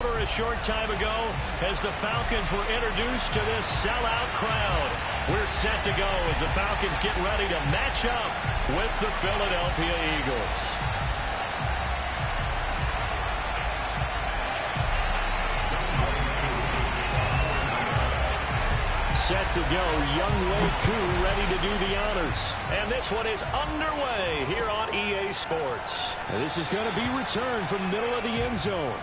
A short time ago as the Falcons were introduced to this sellout crowd. We're set to go as the Falcons get ready to match up with the Philadelphia Eagles. Set to go, Younghoe Koo ready to do the honors. And this one is underway here on EA Sports. And this is going to be returned from the middle of the end zone.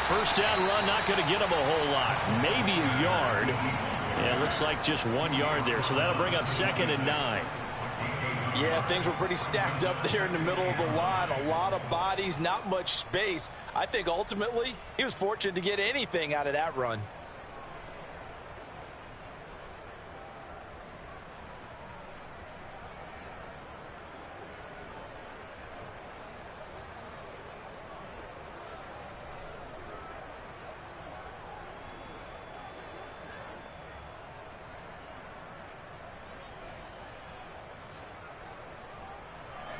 First down run, not going to get him a whole lot. Maybe a yard. Yeah, it looks like just 1 yard there. So that'll bring up 2nd and 9. Yeah, things were pretty stacked up there in the middle of the line. A lot of bodies, not much space. I think ultimately he was fortunate to get anything out of that run.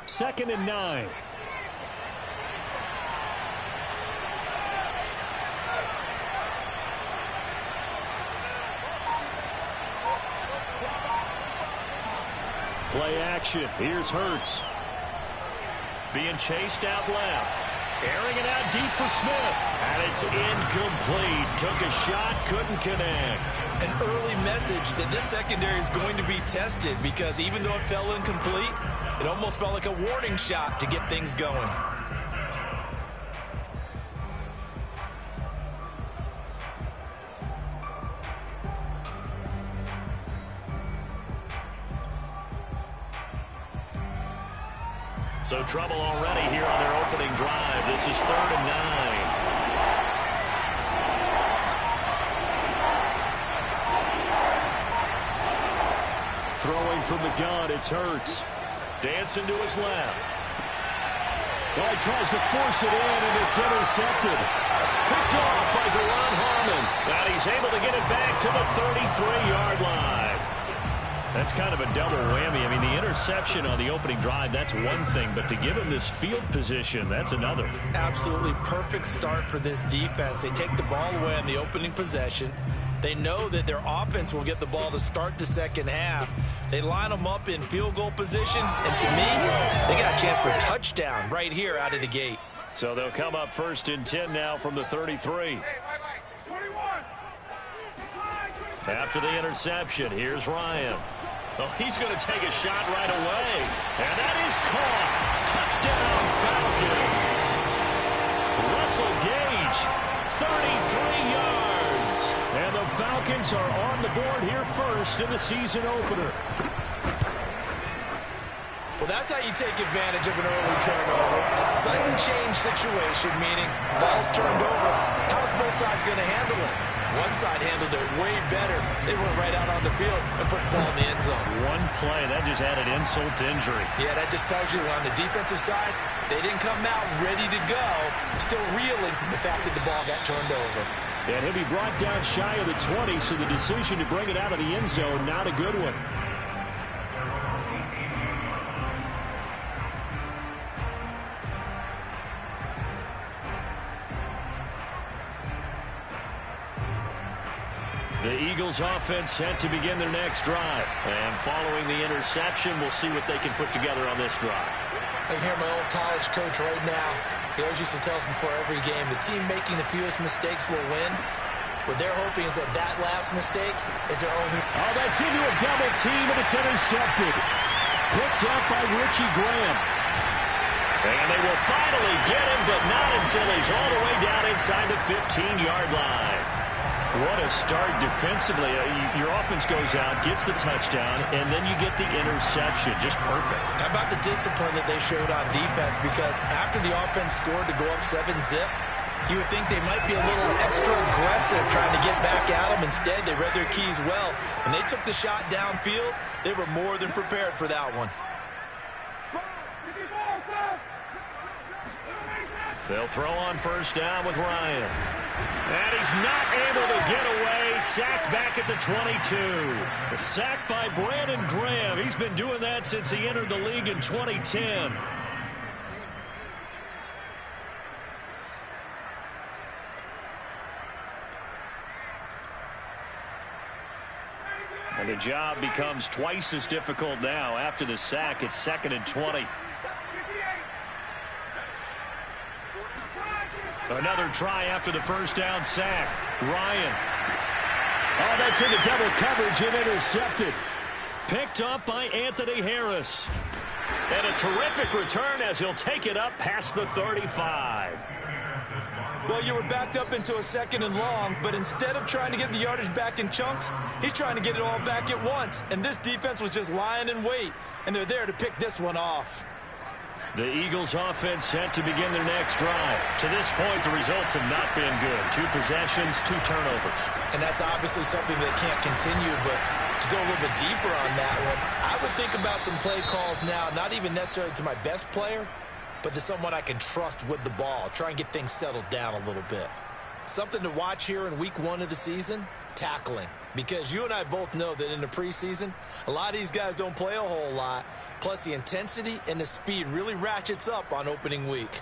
Second and 9. Play action. Here's Hurts. Being chased out left. Airing it out deep for Smith. And it's incomplete. Took a shot, couldn't connect. An early message that this secondary is going to be tested because even though it fell incomplete, it almost felt like a warning shot to get things going. So trouble already here on their opening drive. This is 3rd and 9. Throwing from the gun, it's Hurts. Dancing to his left. Well, he tries to force it in, and it's intercepted. Picked off by Deron Harmon. And he's able to get it back to the 33-yard line. That's kind of a double whammy. I mean, the interception on the opening drive, that's one thing. But to give him this field position, that's another. Absolutely perfect start for this defense. They take the ball away on the opening possession. They know that their offense will get the ball to start the second half. They line them up in field goal position, and to me, they got a chance for a touchdown right here out of the gate. So they'll come up 1st and 10 now from the 33. After the interception, here's Ryan. Oh, he's going to take a shot right away. And that is caught. Touchdown, Falcons. Russell Gage, 33 yards. And the Falcons are on the board here first in the season opener. Well, that's how you take advantage of an early turnover. A sudden change situation, meaning ball's turned over. How's both sides going to handle it? One side handled it way better. They went right out on the field and put the ball in the end zone. One play, that just added insult to injury. Yeah, that just tells you on the defensive side, they didn't come out ready to go. Still reeling from the fact that the ball got turned over. And he'll be brought down shy of the 20, so the decision to bring it out of the end zone, not a good one. The Eagles offense set to begin their next drive. And following the interception, we'll see what they can put together on this drive. I hear my old college coach right now. He always used to tell us before every game, the team making the fewest mistakes will win. What they're hoping is that that last mistake is their own. Oh, that's into a double team, and it's intercepted. Picked up by Richie Graham. And they will finally get him, but not until he's all the way down inside the 15-yard line. What a start defensively. Your offense goes out, gets the touchdown, and then you get the interception. Just perfect. How about the discipline that they showed on defense? Because after the offense scored to go up 7-zip, you would think they might be a little extra aggressive trying to get back at them. Instead, they read their keys well. When they took the shot downfield, they were more than prepared for that one. They'll throw on first down with Ryan. And he's not able to get away. Sacked back at the 22. The sack by Brandon Graham. He's been doing that since he entered the league in 2010. And the job becomes twice as difficult now. After the sack, it's 2nd and 20. Another try after the first down sack. Ryan. Oh, that's into double coverage and intercepted. Picked up by Anthony Harris. And a terrific return as he'll take it up past the 35. Well, you were backed up into a 2nd and long, but instead of trying to get the yardage back in chunks, he's trying to get it all back at once. And this defense was just lying in wait, and they're there to pick this one off. The Eagles offense set to begin their next drive. To this point, the results have not been good. 2 possessions, 2 turnovers. And that's obviously something that can't continue, but to go a little bit deeper on that one, I would think about some play calls now, not even necessarily to my best player, but to someone I can trust with the ball. Try and get things settled down a little bit. Something to watch here in week 1 of the season, tackling. Because you and I both know that in the preseason, a lot of these guys don't play a whole lot. Plus, the intensity and the speed really ratchets up on opening week.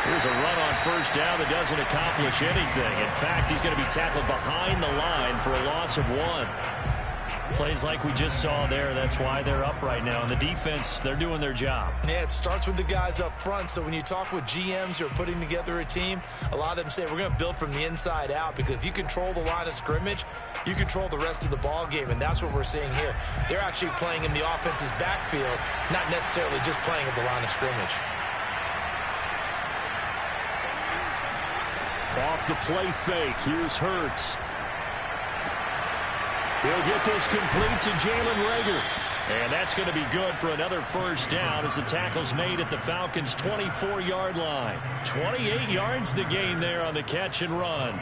Here's a run on first down that doesn't accomplish anything. In fact, he's going to be tackled behind the line for a loss of 1. Plays like we just saw there. That's why they're up right now. And the defense, they're doing their job. Yeah, it starts with the guys up front. So when you talk with GMs who are putting together a team, a lot of them say we're going to build from the inside out, because if you control the line of scrimmage, you control the rest of the ball game, and that's what we're seeing here. They're actually playing in the offense's backfield, not necessarily just playing at the line of scrimmage. Off the play fake. Here's Hurts. He'll get this complete to Jalen Reagor. And that's going to be good for another first down as the tackle's made at the Falcons' 24-yard line. 28 yards the gain there on the catch and run.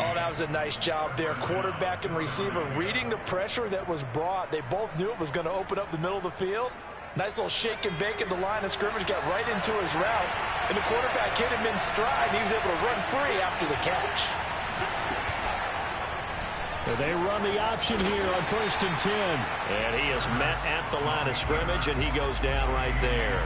Oh, that was a nice job there. Quarterback and receiver reading the pressure that was brought. They both knew it was going to open up the middle of the field. Nice little shake and bake at the line of scrimmage, got right into his route, and the quarterback hit him in stride, and he was able to run free after the catch. They run the option here on 1st and 10. And he is met at the line of scrimmage, and he goes down right there.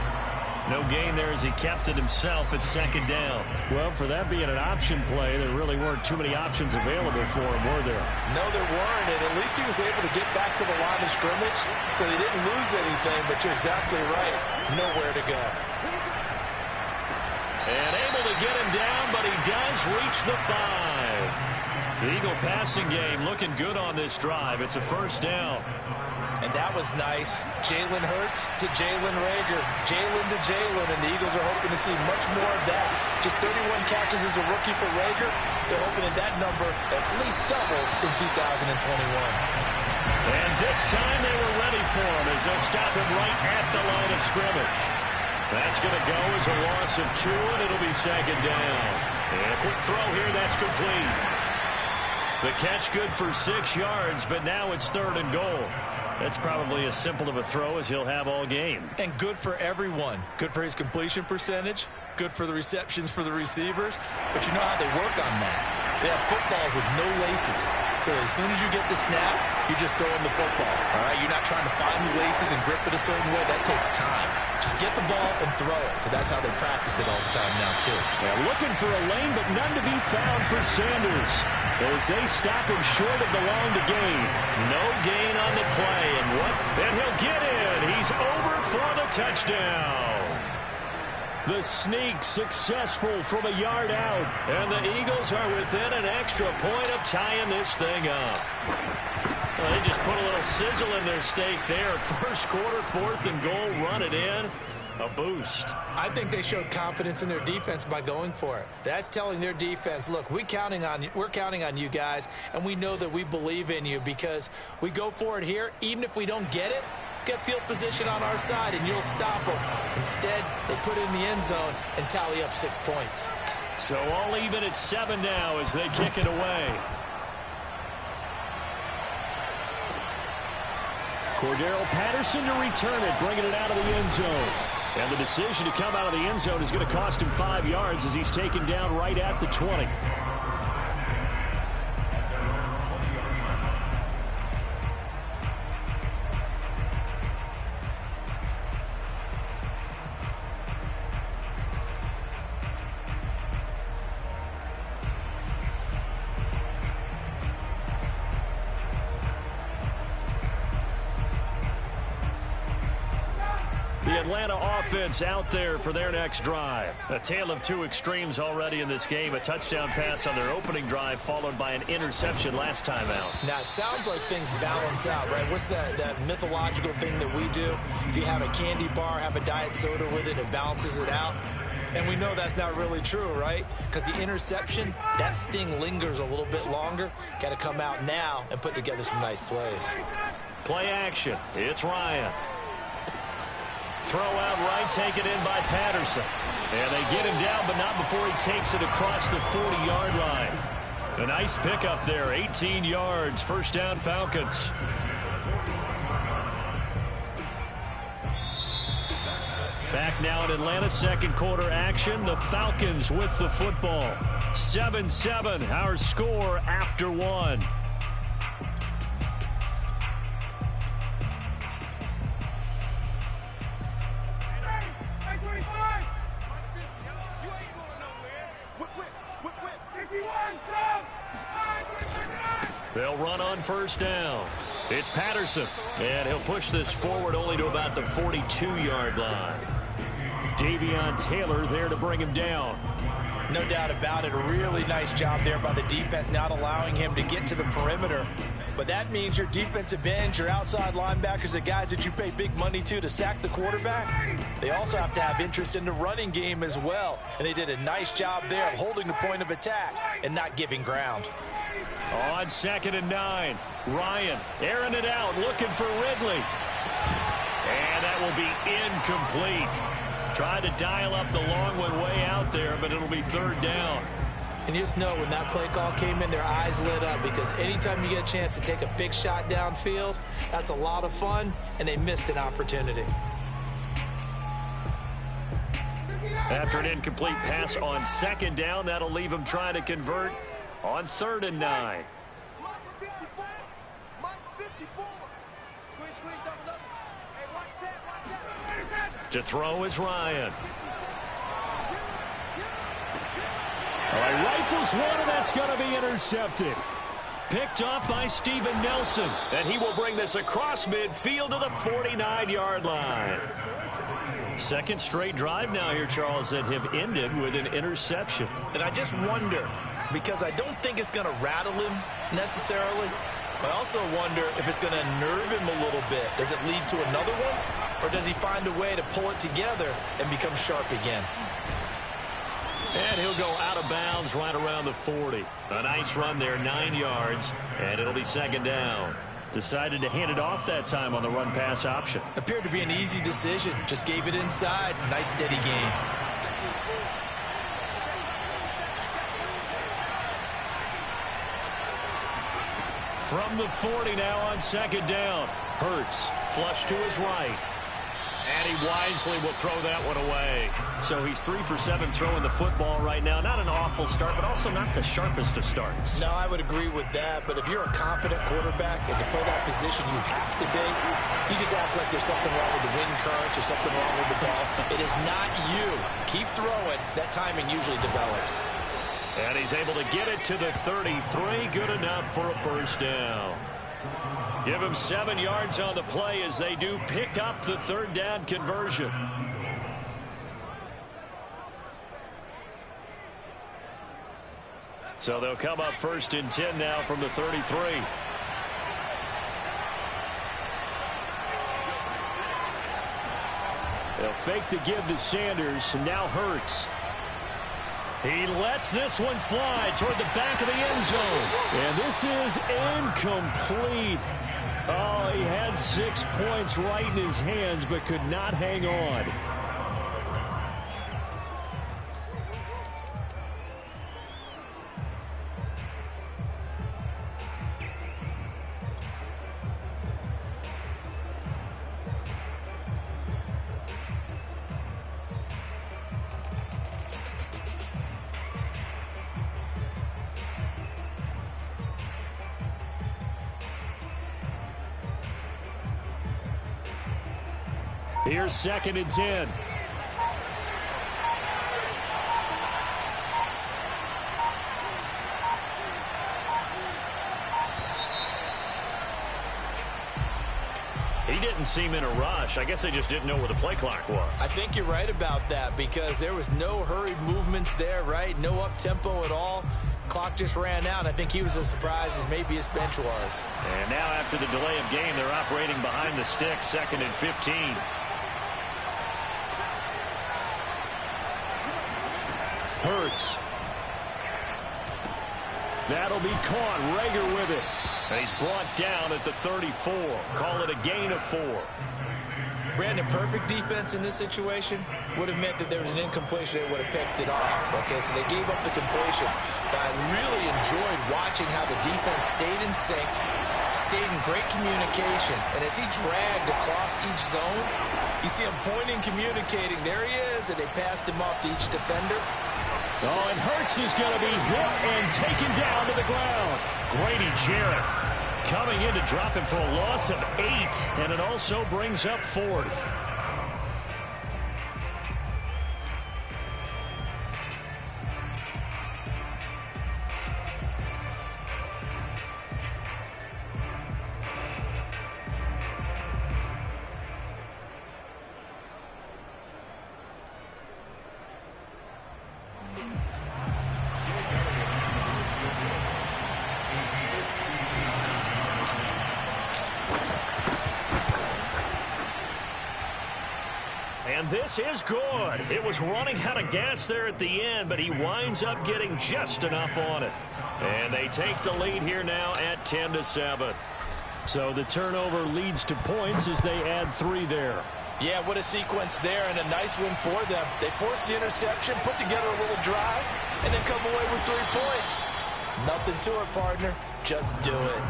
No gain there as he kept it himself at 2nd down. Well, for that being an option play, there really weren't too many options available for him, were there? No, there weren't, and at least he was able to get back to the line of scrimmage, so he didn't lose anything, but you're exactly right. Nowhere to go. And able to get him down, but he does reach the 5. The Eagle passing game looking good on this drive. It's a first down. And that was nice. Jalen Hurts to Jalen Reagor. Jalen to Jalen, and the Eagles are hoping to see much more of that. Just 31 catches as a rookie for Reagor. They're hoping that that number at least doubles in 2021. And this time they were ready for him as they'll stop him right at the line of scrimmage. That's going to go as a loss of 2, and it'll be 2nd down. And a quick throw here, that's complete. The catch good for 6 yards, but now it's 3rd and goal. That's probably as simple of a throw as he'll have all game. And good for everyone. Good for his completion percentage, Good for the receptions for the receivers, but you know how they work on that. They have footballs with no laces. So as soon as you get the snap, you're just throwing the football, all right? You're not trying to find the laces and grip it a certain way. That takes time. Just get the ball and throw it. So that's how they practice it all the time now, too. Yeah, looking for a lane, but none to be found for Sanders as they stop him short of the line to gain. No gain on the play, and he'll get in. He's over for the touchdown. The sneak successful from a yard out. And the Eagles are within an extra point of tying this thing up. Well, they just put a little sizzle in their steak there. First quarter, 4th and goal, run it in. A boost. I think they showed confidence in their defense by going for it. That's telling their defense, look, we're counting on you guys, and we know that we believe in you because we go for it here. Even if we don't get it, get field position on our side, and you'll stop them. Instead, they put it in the end zone and tally up 6 points. So all even at 7 now as they kick it away. Cordero Patterson to return it, bringing it out of the end zone. And the decision to come out of the end zone is going to cost him 5 yards as he's taken down right at the 20. The Atlanta offense out there for their next drive. A tale of two extremes already in this game. A touchdown pass on their opening drive followed by an interception last time out. Now, it sounds like things balance out, right? What's that mythological thing that we do? If you have a candy bar, have a diet soda with it, it balances it out. And we know that's not really true, right? Because the interception, that sting lingers a little bit longer. Got to come out now and put together some nice plays. Play action. It's Ryan. Throw out right, taken in by Patterson. And they get him down, but not before he takes it across the 40-yard line. A nice pickup there, 18 yards, first down Falcons. Back now in Atlanta, second quarter action. The Falcons with the football. 7-7, our score after one. They'll run on first down. It's Patterson, and he'll push this forward only to about the 42-yard line. Davion Taylor there to bring him down. No doubt about it. A really nice job there by the defense, not allowing him to get to the perimeter. But that means your defensive ends, your outside linebackers, the guys that you pay big money to sack the quarterback, they also have to have interest in the running game as well. And they did a nice job there of holding the point of attack and not giving ground. On 2nd and 9, Ryan airing it out, looking for Ridley. And that will be incomplete. Tried to dial up the long one way out there, but it'll be third down. And you just know when that play call came in, their eyes lit up because anytime you get a chance to take a big shot downfield, that's a lot of fun, and they missed an opportunity. After an incomplete pass on 2nd down, that'll leave them trying to convert on 3rd and 9. To throw is Ryan. All right, rifles one, and that's going to be intercepted. Picked up by Steven Nelson, and he will bring this across midfield to the 49-yard line. Second straight drive now here, Charles, that have ended with an interception. And I just wonder, because I don't think it's going to rattle him necessarily, but I also wonder if it's going to nerve him a little bit. Does it lead to another one? Or does he find a way to pull it together and become sharp again? And he'll go out of bounds right around the 40. A nice run there, 9 yards, and it'll be 2nd down. Decided to hand it off that time on the run-pass option. Appeared to be an easy decision. Just gave it inside. Nice steady gain. From the 40 now on 2nd down. Hurts, flush to his right. And he wisely will throw that one away. So he's 3 for 7 throwing the football right now. Not an awful start, but also not the sharpest of starts. No, I would agree with that. But if you're a confident quarterback and to play that position, you have to be. You just act like there's something wrong with the wind currents or something wrong with the ball. It is not you. Keep throwing. That timing usually develops. And he's able to get it to the 33. Good enough for a first down. Give him 7 yards on the play as they do pick up the third down conversion. So they'll come up 1st and 10 now from the 33. They'll fake the give to Sanders. Now Hurts. He lets this one fly toward the back of the end zone. And this is incomplete. Oh, he had 6 points right in his hands, but could not hang on. Here's 2nd and 10. He didn't seem in a rush. I guess they just didn't know where the play clock was. I think you're right about that because there was no hurried movements there, right? No up-tempo at all. Clock just ran out. I think he was as surprised as maybe his bench was. And now after the delay of game, they're operating behind the sticks, 2nd and 15. Hurts. That'll be caught. Rager with it. And he's brought down at the 34. Call it a gain of 4. Brandon, perfect defense in this situation would have meant that there was an incompletion. They would have picked it off. Okay, so they gave up the completion. But I really enjoyed watching how the defense stayed in sync, stayed in great communication. And as he dragged across each zone, you see him pointing, communicating. There he is, and they passed him off to each defender. Oh, and Hurts is going to be hit and taken down to the ground. Grady Jarrett coming in to drop him for a loss of 8, and it also brings up 4th. And this is good. It was running out of gas there at the end, but he winds up getting just enough on it. And they take the lead here now at 10-7. So the turnover leads to points as they add 3 there. Yeah, what a sequence there, and a nice win for them. They forced the interception, put together a little drive, and then come away with 3 points. Nothing to it, partner. Just do it.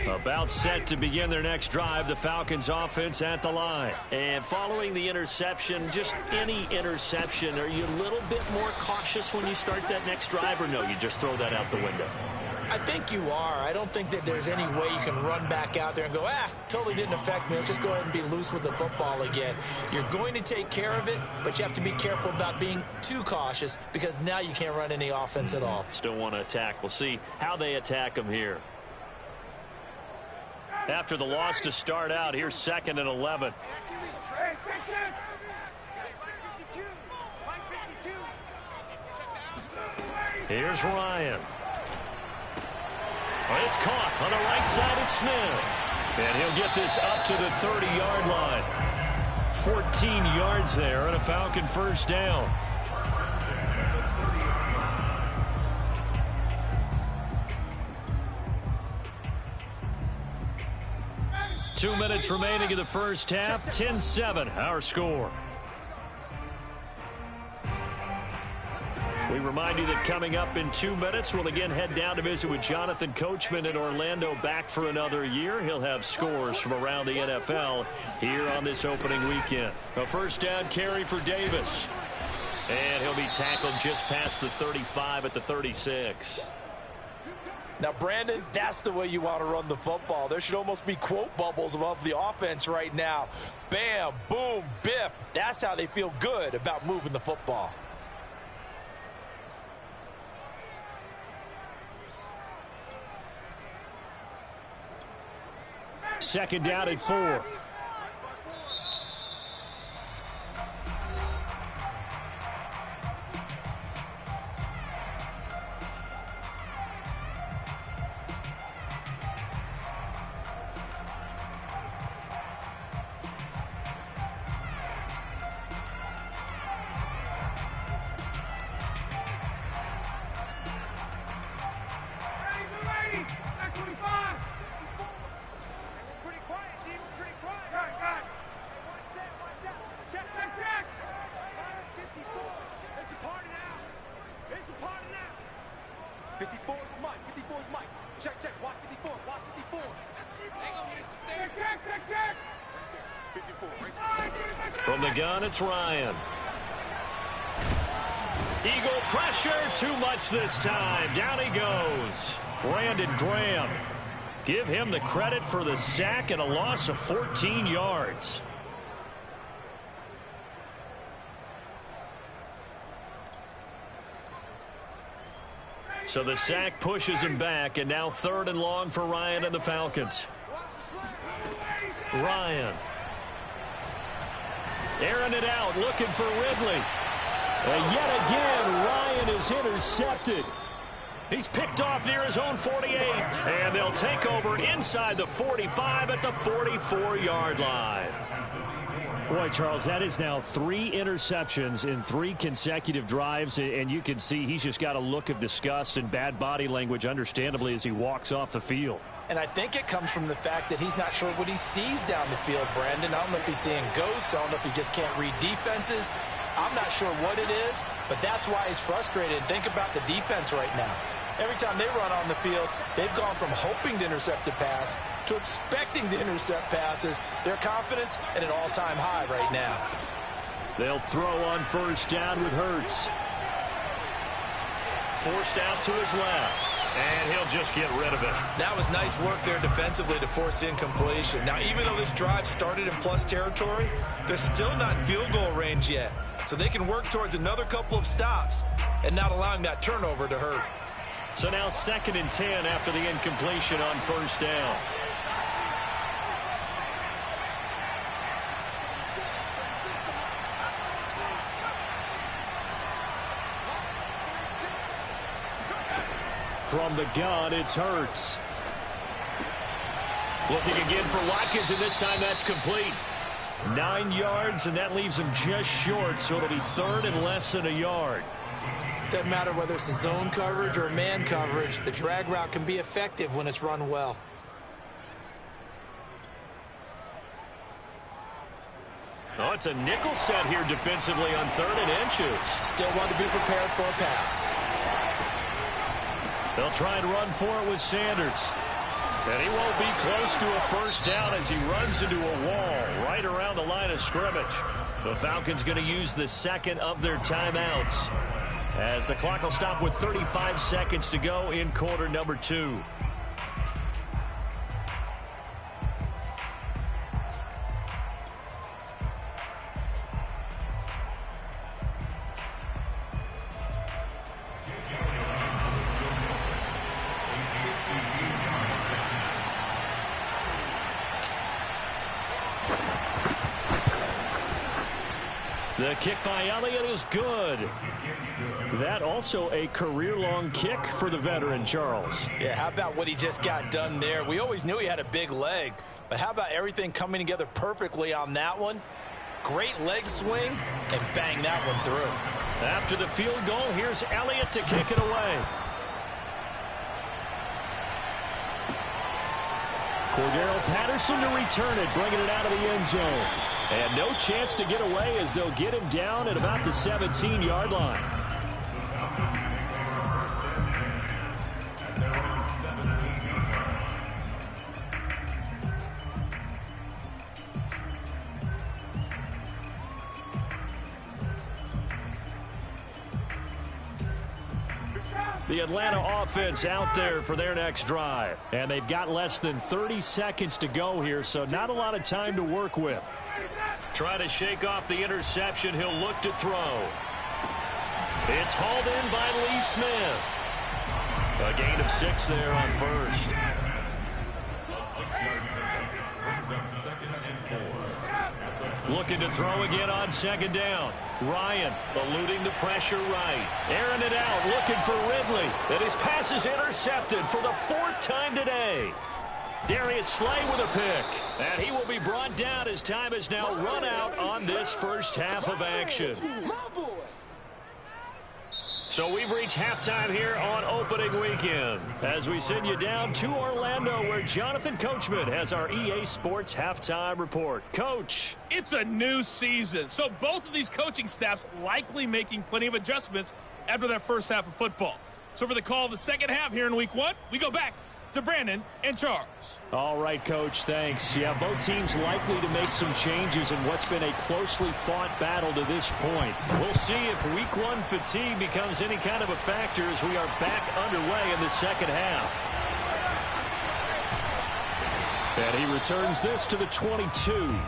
About set to begin their next drive, the Falcons offense at the line. And following the interception, just any interception, are you a little bit more cautious when you start that next drive, or no, you just throw that out the window? I think you are. I don't think that there's any way you can run back out there and go, totally didn't affect me. Let's just go ahead and be loose with the football again. You're going to take care of it, but you have to be careful about being too cautious because now you can't run any offense at all. Still want to attack. We'll see how they attack them here. After the loss to start out, here's 2nd and 11. Here's Ryan. Well, it's caught on the right side. It's Smith. And he'll get this up to the 30-yard line. 14 yards there and a Falcon first down. Two minutes remaining in the first half. 10-7, our score. We remind you that coming up in 2 minutes, we'll again head down to visit with Jonathan Coachman in Orlando, back for another year. He'll have scores from around the NFL here on this opening weekend. A first down carry for Davis. And he'll be tackled just past the 35 at the 36. Now, Brandon, that's the way you want to run the football. There should almost be quote bubbles above the offense right now. Bam, boom, biff. That's how they feel good about moving the football. Second down at 4. From the gun, it's Ryan. Eagle pressure, too much this time. Down he goes. Brandon Graham. Give him the credit for the sack and a loss of 14 yards. So the sack pushes him back, and now 3rd and long for Ryan and the Falcons. Ryan. Airing it out, looking for Ridley. And yet again, Ryan is intercepted. He's picked off near his own 48. And they'll take over inside the 45 at the 44-yard line. Boy, Charles, that is now 3 interceptions in 3 consecutive drives, and you can see he's just got a look of disgust and bad body language, understandably, as he walks off the field. And I think it comes from the fact that he's not sure what he sees down the field, Brandon. I don't know if he's seeing ghosts. I don't know if he just can't read defenses. I'm not sure what it is, but that's why he's frustrated. Think about the defense right now. Every time they run on the field, they've gone from hoping to intercept a pass to expecting to intercept passes. Their confidence at an all-time high right now. They'll throw on first down with Hurts. Forced out to his left. And he'll just get rid of it. That was nice work there defensively to force incompletion. Now, even though this drive started in plus territory, they're still not in field goal range yet. So they can work towards another couple of stops and not allowing that turnover to hurt. So now 2nd and 10 after the incompletion on first down. From the gun, it's Hurts. Looking again for Watkins, and this time that's complete. 9 yards, and that leaves him just short, so it'll be 3rd and less than a yard. Doesn't matter whether it's a zone coverage or man coverage, the drag route can be effective when it's run well. Oh, it's a nickel set here defensively on 3rd and inches. Still want to be prepared for a pass. They'll try and run for it with Sanders. And he won't be close to a first down as he runs into a wall right around the line of scrimmage. The Falcons going to use the 2nd of their timeouts, as the clock will stop with 35 seconds to go in quarter number 2. The kick by Elliott is good. That also a career-long kick for the veteran, Charles. Yeah, how about what he just got done there? We always knew he had a big leg, but how about everything coming together perfectly on that one? Great leg swing, and bang that one through. After the field goal, here's Elliott to kick it away. Cordero Patterson to return it, bringing it out of the end zone. And no chance to get away as they'll get him down at about the 17-yard line. The Atlanta offense out there for their next drive. And they've got less than 30 seconds to go here, so not a lot of time to work with. Try to shake off the interception. He'll look to throw. It's hauled in by Lee Smith. A gain of 6 there on first. Looking to throw again on second down. Ryan eluding the pressure right. Airing it out, looking for Ridley. And his pass is intercepted for the 4th time today. Darius Slay with a pick. And he will be brought down as time has now run out on this first half of action. So we've reached halftime here on opening weekend as we send you down to Orlando where Jonathan Coachman has our EA Sports halftime report. Coach. It's a new season, so both of these coaching staffs likely making plenty of adjustments after their first half of football. So for the call of the second half here in week 1, we go back to Brandon and Charles. All right, Coach, thanks. Yeah, both teams likely to make some changes in what's been a closely fought battle to this point. We'll see if week 1 fatigue becomes any kind of a factor as we are back underway in the second half. And he returns this to the 22.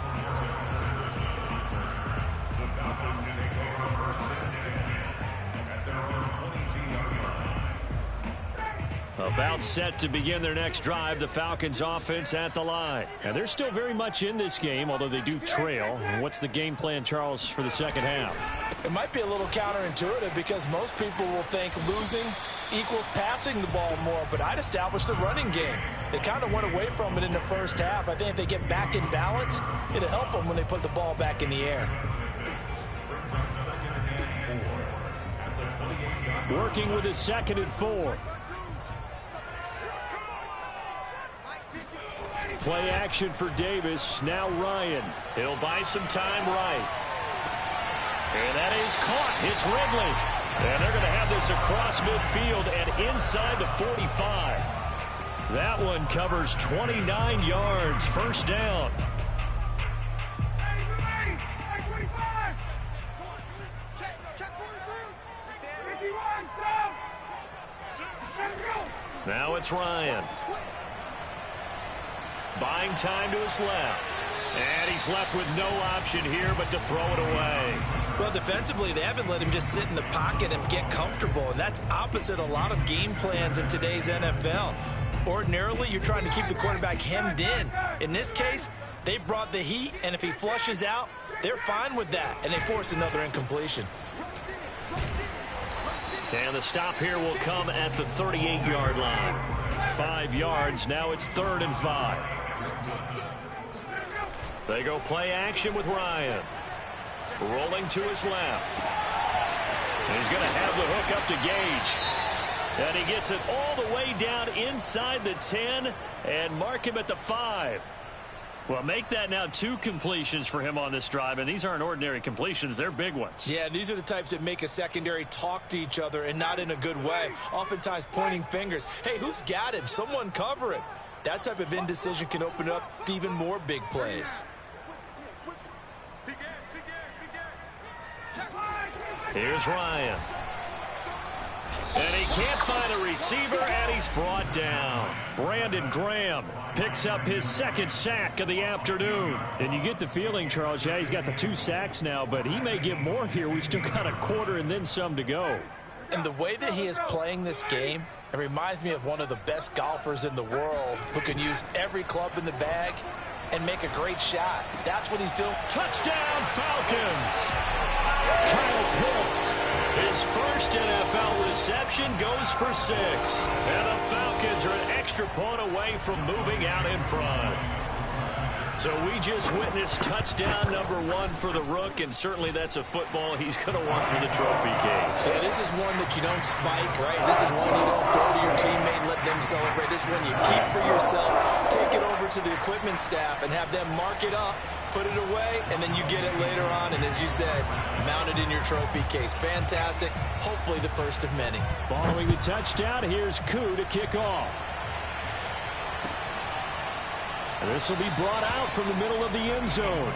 About set to begin their next drive, the Falcons offense at the line. And they're still very much in this game, although they do trail. What's the game plan, Charles, for the second half? It might be a little counterintuitive because most people will think losing equals passing the ball more, but I'd establish the running game. They kind of went away from it in the first half. I think if they get back in balance, it'll help them when they put the ball back in the air. Working with his 2nd and 4. Play action for Davis. Now Ryan. He'll buy some time right. And that is caught. It's Ridley. And they're going to have this across midfield and inside the 45. That one covers 29 yards. First down. Now it's Ryan. Buying time to his left. And he's left with no option here but to throw it away. Well, defensively, they haven't let him just sit in the pocket and get comfortable, and that's opposite a lot of game plans in today's NFL. Ordinarily, you're trying to keep the quarterback hemmed in. In this case, they brought the heat, and if he flushes out, they're fine with that, and they force another incompletion. And the stop here will come at the 38-yard line. 5 yards. Now it's 3rd and 5. They go play action with Ryan. Rolling to his left. He's going to have the hook up to Gage. And he gets it all the way down inside the 10 and mark him at the 5. Well, make that now 2 completions for him on this drive, and these aren't ordinary completions. They're big ones. Yeah, these are the types that make a secondary talk to each other and not in a good way, oftentimes pointing fingers. Hey, who's got him? Someone cover him. That type of indecision can open up to even more big plays. Here's Ryan. And he can't find a receiver, and he's brought down. Brandon Graham picks up his 2nd sack of the afternoon. And you get the feeling, Charles, yeah, he's got the 2 sacks now, but he may get more here. We've still got a quarter and then some to go. And the way that he is playing this game, it reminds me of one of the best golfers in the world who can use every club in the bag and make a great shot. That's what he's doing. Touchdown, Falcons! Kyle Pitts. His first NFL reception goes for 6. And the Falcons are an extra point away from moving out in front. So we just witnessed touchdown number 1 for the Rook, and certainly that's a football he's going to want for the trophy case. Yeah, this is one that you don't spike, right? This is one you don't throw to your teammate and let them celebrate. This one you keep for yourself, take it over to the equipment staff, and have them mark it up put it away, and then you get it later on, and as you said, mount it in your trophy case. Fantastic. Hopefully the first of many. Following the touchdown, here's Koo to kick off. This will be brought out from the middle of the end zone.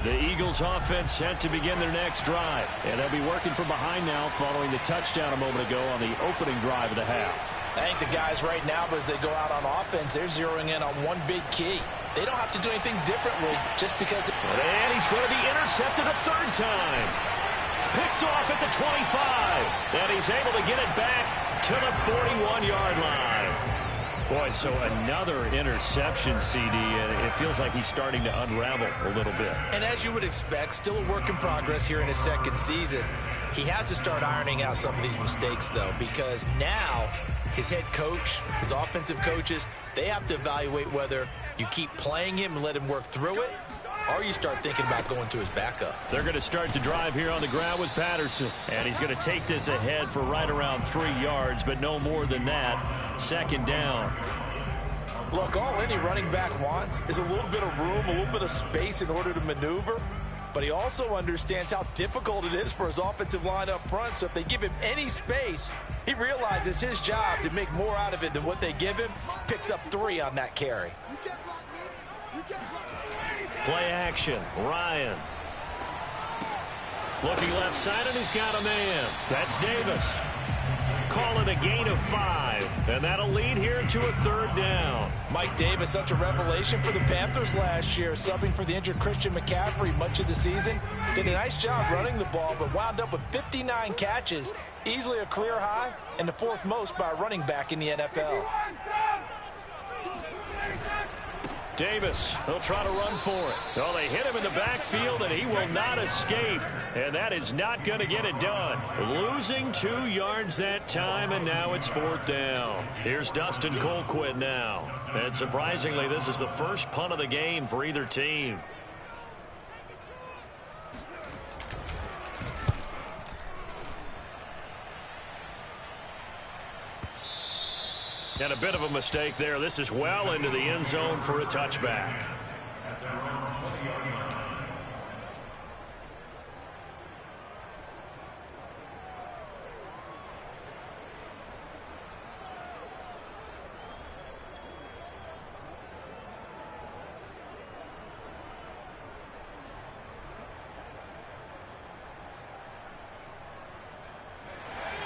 The Eagles offense set to begin their next drive. And they'll be working from behind now following the touchdown a moment ago on the opening drive of the half. I think the guys right now, as they go out on offense, they're zeroing in on one big key. They don't have to do anything differently just because. And he's going to be intercepted a third time. Picked off at the 25. And he's able to get it back to the 41-yard line. Boy, so another interception, CD, and it feels like he's starting to unravel a little bit. And as you would expect, still a work in progress here in his second season. He has to start ironing out some of these mistakes, though, because now his head coach, his offensive coaches, they have to evaluate whether you keep playing him and let him work through it, or you start thinking about going to his backup. They're going to start the drive here on the ground with Patterson. And he's going to take this ahead for right around 3 yards, but no more than that. Second down. Look, all any running back wants is a little bit of room, a little bit of space in order to maneuver. But he also understands how difficult it is for his offensive line up front. So if they give him any space, he realizes his job to make more out of it than what they give him. Picks up 3 on that carry. Play action. Ryan. Looking left side, and he's got a man. That's Davis. Calling a gain of 5. And that'll lead here to a third down. Mike Davis, such a revelation for the Panthers last year, subbing for the injured Christian McCaffrey much of the season. Did a nice job running the ball, but wound up with 59 catches, easily a career high, and the 4th most by a running back in the NFL. Davis, he'll try to run for it. Well, they hit him in the backfield, and he will not escape. And that is not going to get it done. Losing 2 yards that time, and now it's 4th down. Here's Dustin Colquitt now. And surprisingly, this is the first punt of the game for either team. And a bit of a mistake there. This is well into the end zone for a touchback.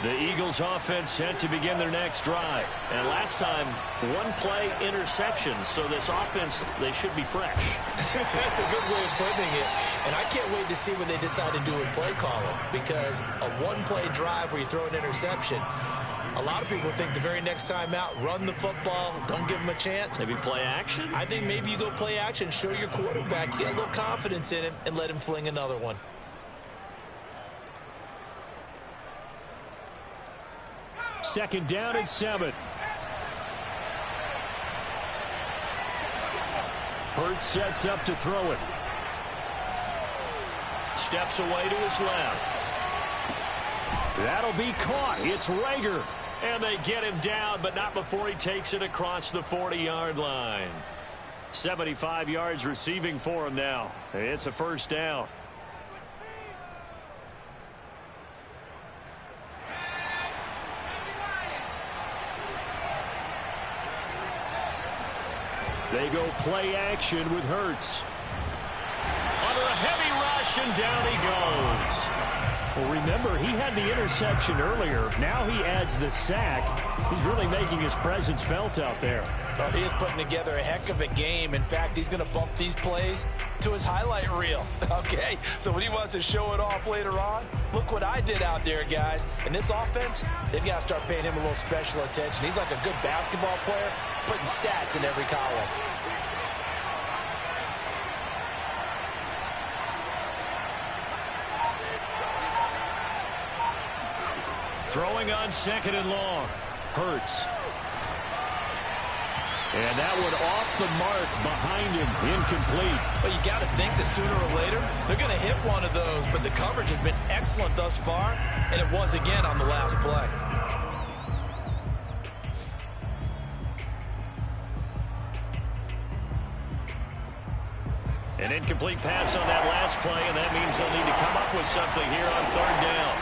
The Eagles offense set to begin their next drive. And last time, 1-play interception. So this offense, they should be fresh. That's a good way of putting it. And I can't wait to see what they decide to do with play calling. Because a 1-play drive where you throw an interception, a lot of people think the very next time out, run the football, don't give him a chance. Maybe play action? I think maybe you go play action, show your quarterback, get a little confidence in him, and let him fling another one. Second down and 7. Hurts sets up to throw it. Steps away to his left. That'll be caught. It's Rager. And they get him down, but not before he takes it across the 40-yard line. 75 yards receiving for him now. It's a first down. They go play action with Hurts. Under a heavy rush, and down he goes. Well, remember, he had the interception earlier. Now he adds the sack. He's really making his presence felt out there. Well, he is putting together a heck of a game. In fact, he's going to bump these plays to his highlight reel. Okay, so when he wants to show it off later on, look what I did out there, guys. And this offense, they've got to start paying him a little special attention. He's like a good basketball player, putting stats in every column. Throwing on 2nd and long. Hurts. And that one off the mark behind him. Incomplete. Well, you got to think that sooner or later they're going to hit one of those, but the coverage has been excellent thus far, and it was again on the last play. An incomplete pass on that last play, and that means they'll need to come up with something here on 3rd down.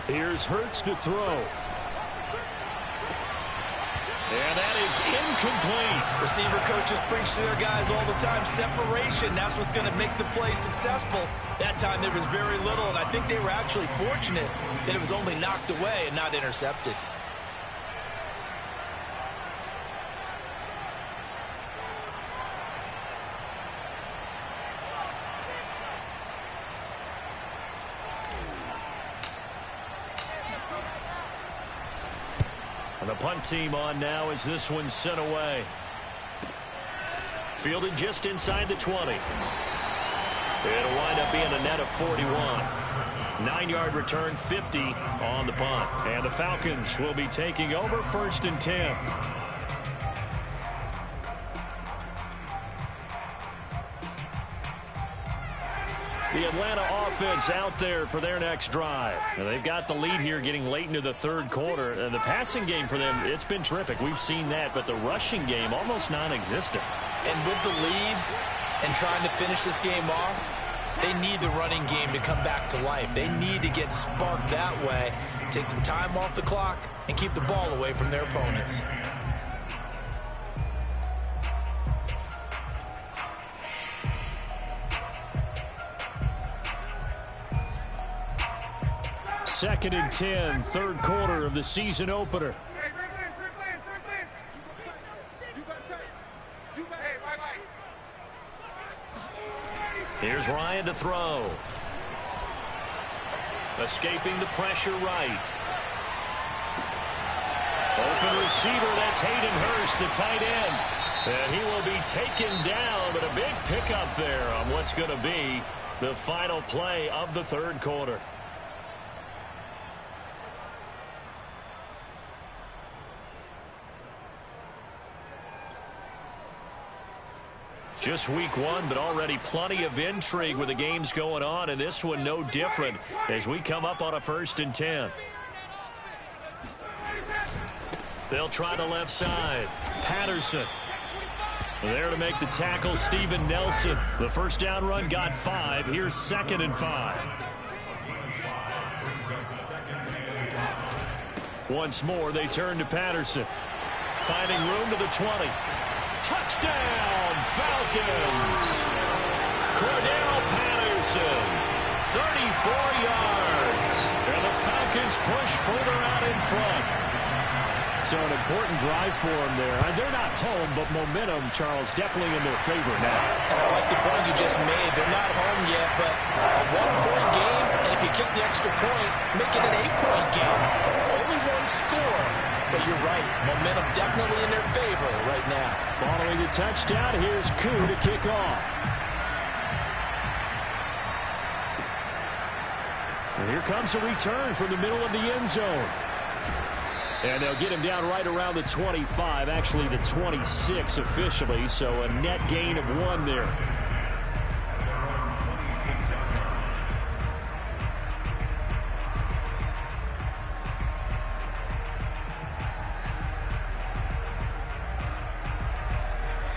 Here's Hurts to throw. And that is incomplete. Receiver coaches preach to their guys all the time. Separation, that's what's going to make the play successful. That time there was very little, and I think they were actually fortunate that it was only knocked away and not intercepted. And the punt team on now as this one's sent away. Fielded just inside the 20. It'll wind up being a net of 41. 9-yard return, 50 on the punt. And the Falcons will be taking over 1st and 10. The Atlanta offense out there for their next drive. And they've got the lead here getting late into the 3rd quarter. And the passing game for them, it's been terrific. We've seen that, but the rushing game almost non-existent. And with the lead and trying to finish this game off, they need the running game to come back to life. They need to get sparked that way, take some time off the clock, and keep the ball away from their opponents. Second and 10, 3rd quarter of the season opener. Here's Ryan to throw. Escaping the pressure right. Open receiver, that's Hayden Hurst, the tight end. And he will be taken down, but a big pickup there on what's going to be the final play of the 3rd quarter. Just week 1, but already plenty of intrigue with the games going on, and this one no different as we come up on a 1st and 10. They'll try the left side. Patterson. There to make the tackle, Steven Nelson. The 1st down run got 5. Here's 2nd and 5. Once more, they turn to Patterson. Finding room to the 20. Touchdown, Falcons! Cordell Patterson, 34 yards. And the Falcons push further out in front. So an important drive for them there. They're not home, but momentum, Charles, definitely in their favor now. And I like the point you just made. They're not home yet, but a 1-point game, and if you kick the extra point, make it an 8-point game. Only 1 score. But you're right. Momentum definitely in their favor right now. Following the touchdown, here's Koo to kick off. And here comes a return from the middle of the end zone. And they'll get him down right around the 25, actually the 26 officially, so a net gain of 1 there.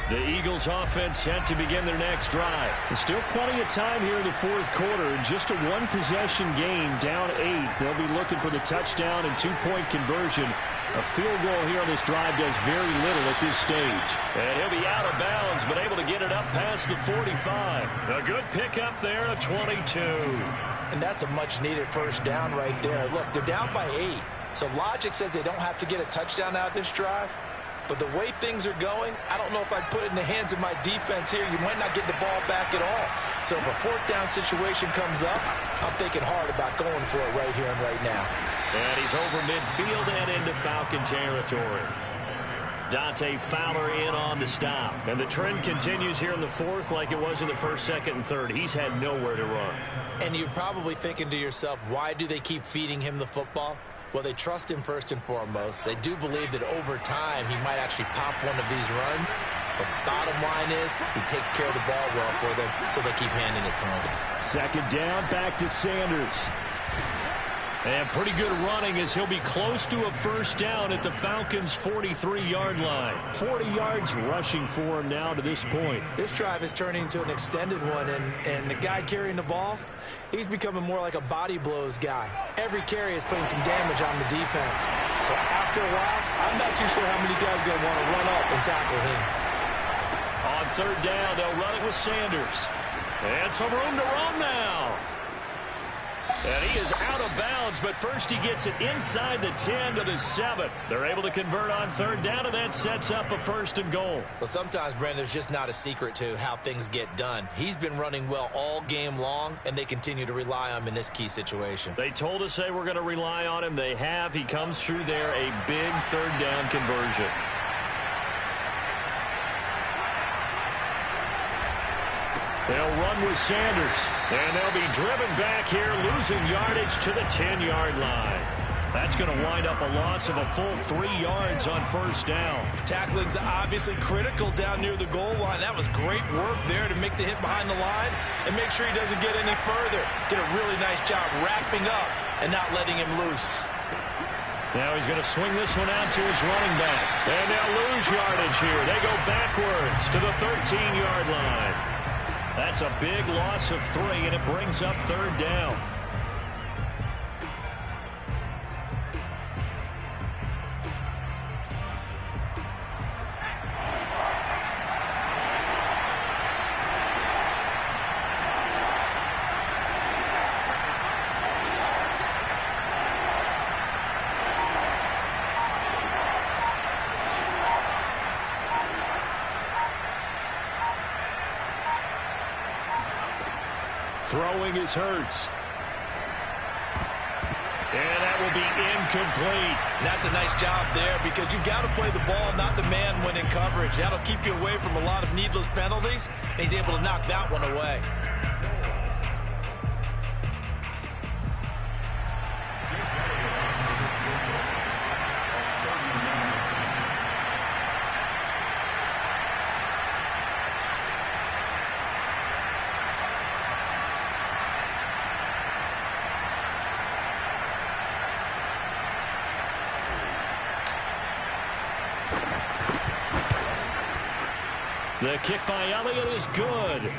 The Eagles offense set to begin their next drive. There's still plenty of time here in the 4th quarter. Just a 1-possession game, down 8. They'll be looking for the touchdown and 2-point conversion. A field goal here on this drive does very little at this stage. And he'll be out of bounds, but able to get it up past the 45. A good pickup there, a 22. And that's a much-needed 1st down right there. Look, they're down by 8. So logic says they don't have to get a touchdown out of this drive. But the way things are going, I don't know if I'd put it in the hands of my defense here. You might not get the ball back at all. So if a 4th down situation comes up, I'm thinking hard about going for it right here and right now. And he's over midfield and into Falcon territory. Dante Fowler in on the stop. And the trend continues here in the fourth like it was in the first, second, and third. He's had nowhere to run. And you're probably thinking to yourself, why do they keep feeding him the football? Well, they trust him first and foremost. They do believe that over time he might actually pop one of these runs. But bottom line is he takes care of the ball well for them, so they keep handing it to him. Second down, back to Sanders. And pretty good running as he'll be close to a first down at the Falcons' 43-yard line. 40 yards rushing for him now to this point. This drive is turning into an extended one, and the guy carrying the ball, he's becoming more like a body blows guy. Every carry is putting some damage on the defense. So after a while, I'm not too sure how many guys are going to want to run up and tackle him. On third down, they'll run it with Sanders. And some room to run now. And he is out of bounds, but first he gets it inside the 10 to the 7. They're able to convert on third down, and that sets up a first and goal. Well, sometimes, Brandon, there's just not a secret to how things get done. He's been running well all game long, and they continue to rely on him in this key situation. They told us they were going to rely on him. They have. He comes through there, a big third down conversion. They'll run with Sanders, and they'll be driven back here, losing yardage to the 10-yard line. That's going to wind up a loss of a full 3 yards on first down. Tackling's obviously critical down near the goal line. That was great work there to make the hit behind the line and make sure he doesn't get any further. Did a really nice job wrapping up and not letting him loose. Now he's going to swing this one out to his running back. And they'll lose yardage here. They go backwards to the 13-yard line. That's a big loss of 3, and it brings up third down. Throwing is Hurts. And that will be incomplete. And that's a nice job there because you've got to play the ball, not the man when in coverage. That'll keep you away from a lot of needless penalties, and he's able to knock that one away. The kick by Elliott is good.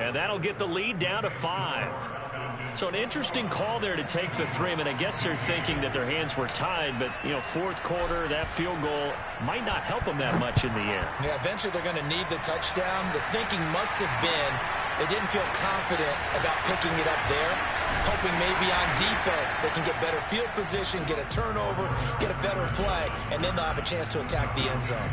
And that'll get the lead down to 5. So an interesting call there to take the 3. I mean, I guess they're thinking that their hands were tied, but, you know, fourth quarter, that field goal might not help them that much in the end. Yeah, eventually they're going to need the touchdown. The thinking must have been they didn't feel confident about picking it up there, hoping maybe on defense they can get better field position, get a turnover, get a better play, and then they'll have a chance to attack the end zone.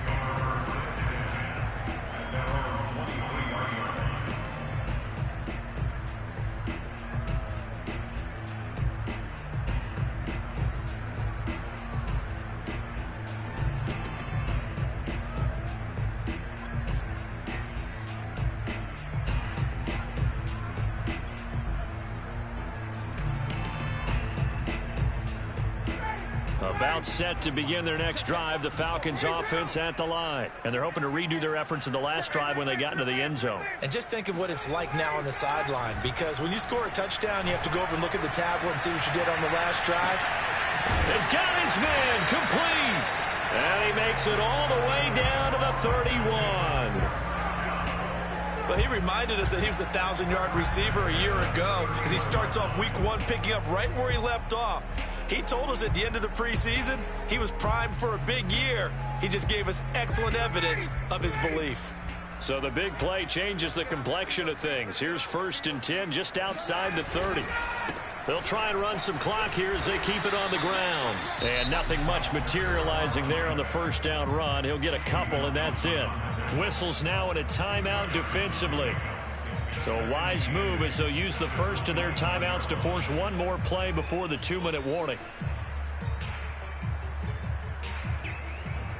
About set to begin their next drive, the Falcons offense at the line. And they're hoping to redo their efforts in the last drive when they got into the end zone. And just think of what it's like now on the sideline, because when you score a touchdown, you have to go over and look at the tablet and see what you did on the last drive. They've got his man complete. And he makes it all the way down to the 31. But he reminded us that he was a 1,000-yard receiver a year ago as he starts off week 1 picking up right where he left off. He told us at the end of the preseason he was primed for a big year. He just gave us excellent evidence of his belief. So the big play changes the complexion of things. Here's 1st and 10 just outside the 30. They'll try and run some clock here as they keep it on the ground. And nothing much materializing there on the first down run. He'll get a couple, and that's it. Whistles now in a timeout defensively. So a wise move as they'll use the first of their timeouts to force one more play before the 2-minute warning.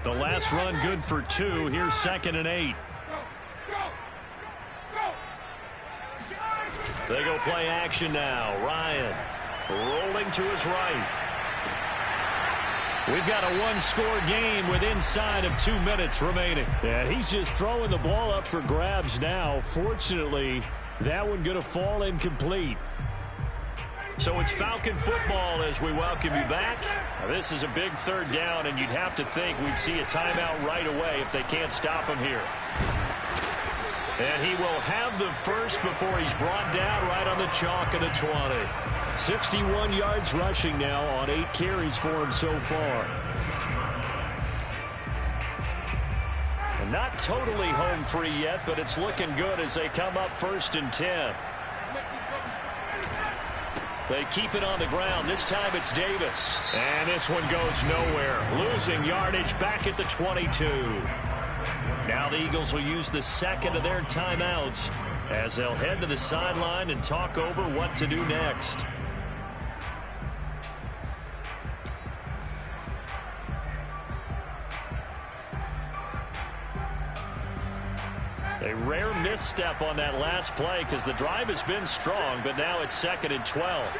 The last run good for 2. Here's 2nd and 8. They go play action now. Ryan rolling to his right. We've got a one-score game with inside of 2 minutes remaining. And he's just throwing the ball up for grabs now. Fortunately, that one going to fall incomplete. So it's Falcon football as we welcome you back. Now, this is a big 3rd down, and you'd have to think we'd see a timeout right away if they can't stop him here. And he will have the first before he's brought down right on the chalk of the 20. 61 yards rushing now on 8 carries for him so far. And not totally home free yet, but it's looking good as they come up 1st and 10. They keep it on the ground. This time it's Davis. And this one goes nowhere. Losing yardage back at the 22. Now the Eagles will use the 2nd of their timeouts as they'll head to the sideline and talk over what to do next. A rare misstep on that last play because the drive has been strong, but now it's 2nd and 12.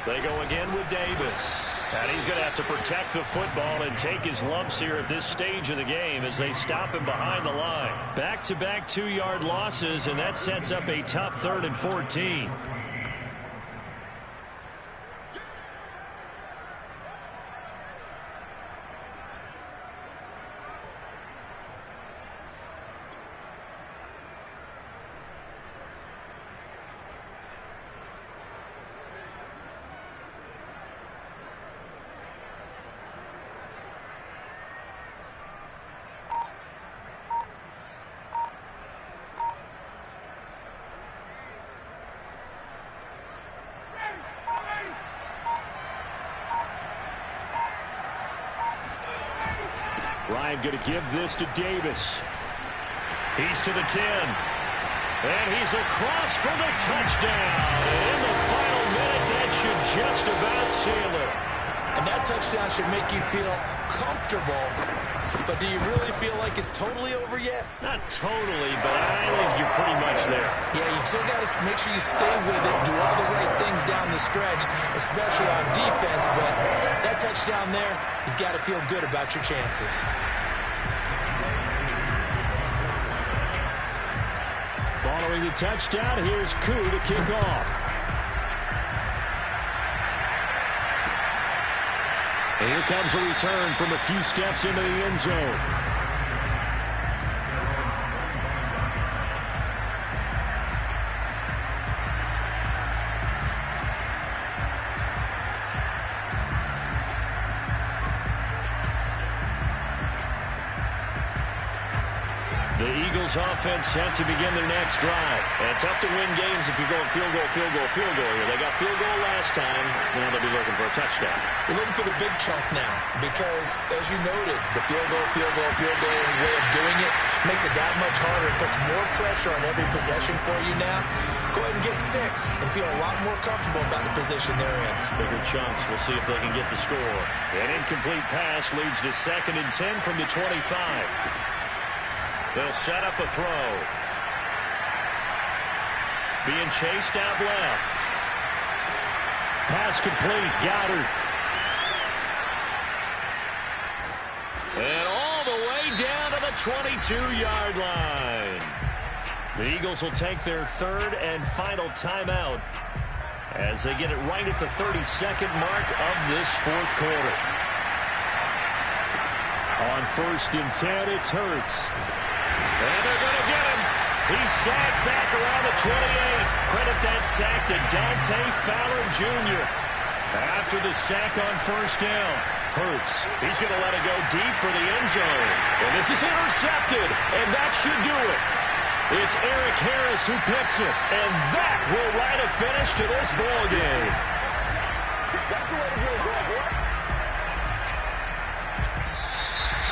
They go again with Davis. And he's going to have to protect the football and take his lumps here at this stage of the game as they stop him behind the line. Back-to-back 2-yard losses, and that sets up a tough 3rd and 14. Ryan going to give this to Davis. He's to the 10. And he's across for the touchdown. And in the final minute, that should just about seal it. And that touchdown should make you feel comfortable. But do you really feel like it's totally over yet? Not totally, but I think you're pretty much there. Yeah, you still got to make sure you stay with it, do all the right things down the stretch, especially on defense. But that touchdown there, you've got to feel good about your chances. Following the touchdown, here's Koo to kick off. And here comes a return from a few steps into the end zone. The Eagles offense set to begin their next drive. And tough to win games if you're going field goal here. They got field goal last time. Now they'll be looking for a touchdown. You're looking for the big chunk now because, as you noted, the field goal way of doing it makes it that much harder. It puts more pressure on every possession for you now. Go ahead and get 6 and feel a lot more comfortable about the position they're in. Bigger chunks. We'll see if they can get the score. An incomplete pass leads to 2nd and 10 from the 25. They'll set up a throw. Being chased out left. Pass complete. Goddard. And all the way down to the 22-yard line. The Eagles will take their 3rd and final timeout as they get it right at the 32nd mark of this 4th quarter. On 1st and 10, it's Hurts. And they're going to get him. He's sacked back around the 28. Credit that sack to Dante Fowler Jr. After the sack on 1st down, Hurts, he's going to let it go deep for the end zone. And this is intercepted, and that should do it. It's Eric Harris who picks it, and that will write a finish to this ball game.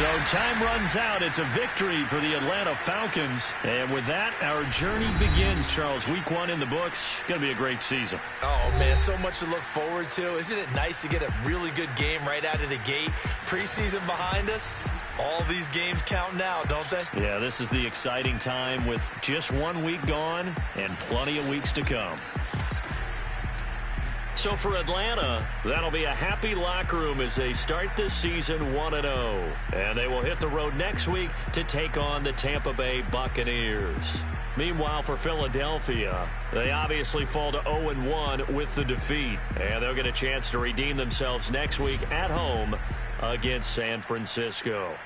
So time runs out. It's a victory for the Atlanta Falcons. And with that, our journey begins, Charles. Week 1 in the books. Going to be a great season. Oh, man, so much to look forward to. Isn't it nice to get a really good game right out of the gate? Preseason behind us. All these games count now, don't they? Yeah, this is the exciting time with just 1 week gone and plenty of weeks to come. So for Atlanta, that'll be a happy locker room as they start this season 1-0. And they will hit the road next week to take on the Tampa Bay Buccaneers. Meanwhile, for Philadelphia, they obviously fall to 0-1 with the defeat. And they'll get a chance to redeem themselves next week at home against San Francisco.